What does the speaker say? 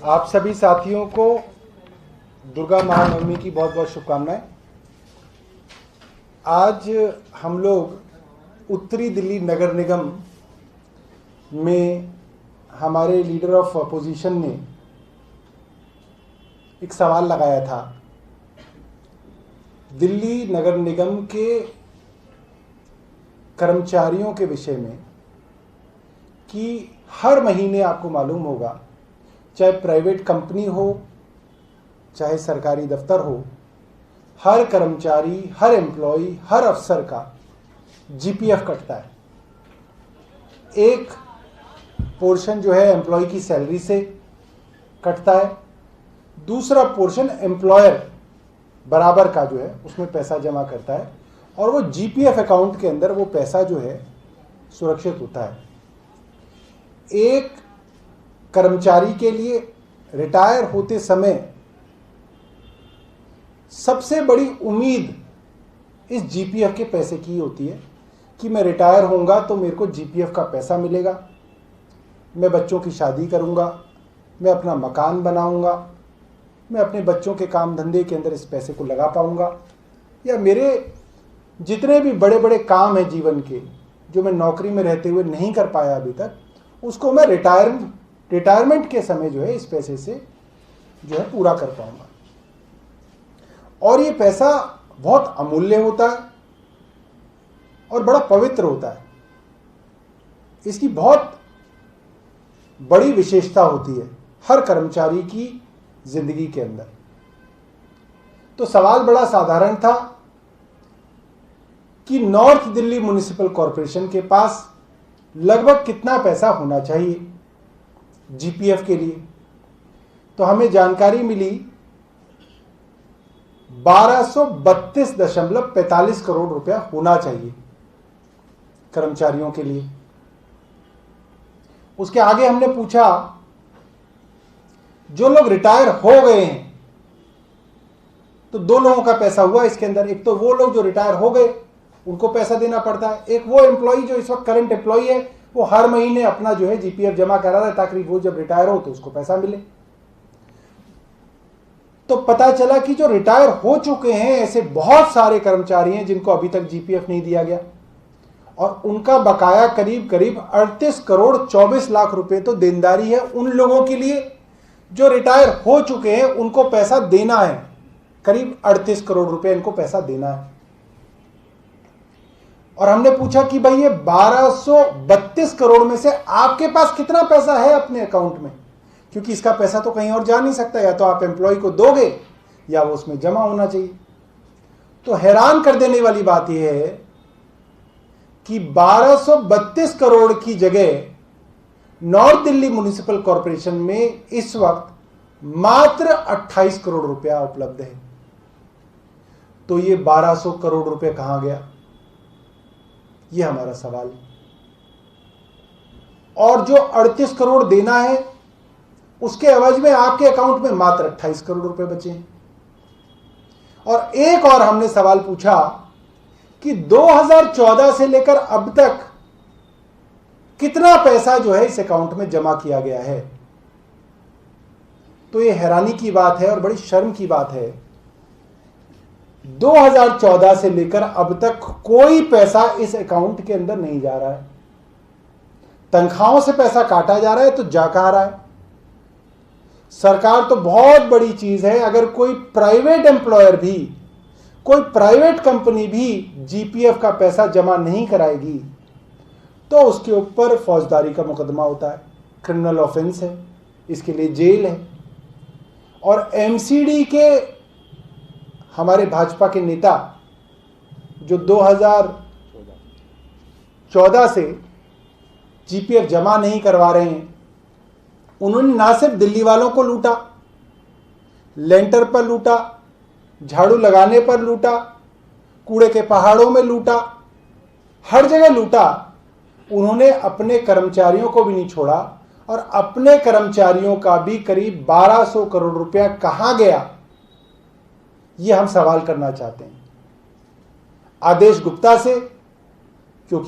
आप सभी साथियों को दुर्गा महानवमी की बहुत बहुत शुभकामनाएं। आज हम लोग उत्तरी दिल्ली नगर निगम में हमारे लीडर ऑफ अपोजिशन ने एक सवाल लगाया था दिल्ली नगर निगम के कर्मचारियों के विषय में कि हर महीने आपको मालूम होगा, चाहे प्राइवेट कंपनी हो चाहे सरकारी दफ्तर हो, हर कर्मचारी, हर एम्प्लॉय, हर अफसर का जीपीएफ कटता है। एक पोर्शन जो है एम्प्लॉय की सैलरी से कटता है, दूसरा पोर्शन एम्प्लॉयर बराबर का जो है उसमें पैसा जमा करता है और वो जीपीएफ अकाउंट के अंदर वो पैसा जो है सुरक्षित होता है। एक कर्मचारी के लिए रिटायर होते समय सबसे बड़ी उम्मीद इस जीपीएफ के पैसे की होती है कि मैं रिटायर होऊंगा तो मेरे को जीपीएफ का पैसा मिलेगा, मैं बच्चों की शादी करूंगा, मैं अपना मकान बनाऊंगा, मैं अपने बच्चों के काम धंधे के अंदर इस पैसे को लगा पाऊंगा, या मेरे जितने भी बड़े बड़े काम हैं जीवन के जो मैं नौकरी में रहते हुए नहीं कर पाया अभी तक, उसको मैं रिटायरमेंट के समय जो है इस पैसे से जो है पूरा कर पाऊंगा। और ये पैसा बहुत अमूल्य होता है और बड़ा पवित्र होता है। इसकी बहुत बड़ी विशेषता होती है हर कर्मचारी की जिंदगी के अंदर। तो सवाल बड़ा साधारण था कि नॉर्थ दिल्ली म्युनिसिपल कॉरपोरेशन के पास लगभग कितना पैसा होना चाहिए जीपीएफ के लिए। तो हमें जानकारी मिली 1232.45 करोड़ रुपया होना चाहिए कर्मचारियों के लिए। उसके आगे हमने पूछा जो लोग रिटायर हो गए हैं, तो दो लोगों का पैसा हुआ इसके अंदर। एक तो वो लोग जो रिटायर हो गए उनको पैसा देना पड़ता है, एक वो एम्प्लॉय जो इस वक्त करंट एम्प्लॉय है वो हर महीने अपना जो है जीपीएफ जमा करा रहा है ताकि वो जब रिटायर हो तो उसको पैसा मिले। तो पता चला कि जो रिटायर हो चुके हैं ऐसे बहुत सारे कर्मचारी हैं जिनको अभी तक जीपीएफ नहीं दिया गया और उनका बकाया करीब 38 करोड़ 24 लाख रुपए तो देनदारी है उन लोगों के लिए जो रिटायर हो चुके हैं। उनको पैसा देना है, करीब 38 करोड़ रुपए इनको पैसा देना है। और हमने पूछा कि भाई ये 1232 करोड़ में से आपके पास कितना पैसा है अपने अकाउंट में, क्योंकि इसका पैसा तो कहीं और जा नहीं सकता, या तो आप एम्प्लॉय को दोगे या वो उसमें जमा होना चाहिए। तो हैरान कर देने वाली बात यह है कि 1232 करोड़ की जगह नॉर्थ दिल्ली म्युनिसिपल कॉरपोरेशन में इस वक्त मात्र 28 करोड़ रुपया उपलब्ध है। तो ये 1200 करोड़ रुपए कहां गया, ये हमारा सवाल है। और जो 38 करोड़ देना है उसके एवज में आपके अकाउंट में मात्र 28 करोड़ रुपए बचे हैं। और एक और हमने सवाल पूछा कि 2014 से लेकर अब तक कितना पैसा जो है इस अकाउंट में जमा किया गया है। तो ये हैरानी की बात है और बड़ी शर्म की बात है, 2014 से लेकर अब तक कोई पैसा इस अकाउंट के अंदर नहीं जा रहा है। तनख्वाहों से पैसा काटा जा रहा है तो जा कहां रहा है। सरकार तो बहुत बड़ी चीज है, अगर कोई प्राइवेट एम्प्लॉयर भी, कोई प्राइवेट कंपनी भी जीपीएफ का पैसा जमा नहीं कराएगी तो उसके ऊपर फौजदारी का मुकदमा होता है, क्रिमिनल ऑफेंस है, इसके लिए जेल है। और एमसीडी के हमारे भाजपा के नेता जो 2014 से जीपीएफ जमा नहीं करवा रहे हैं, उन्होंने ना सिर्फ दिल्ली वालों को लूटा, लेंटर पर लूटा, झाड़ू लगाने पर लूटा, कूड़े के पहाड़ों में लूटा, हर जगह लूटा। उन्होंने अपने कर्मचारियों को भी नहीं छोड़ा और अपने कर्मचारियों का भी करीब 1200 करोड़ रुपया कहां गया, ये हम सवाल करना चाहते हैं आदेश गुप्ता से, क्योंकि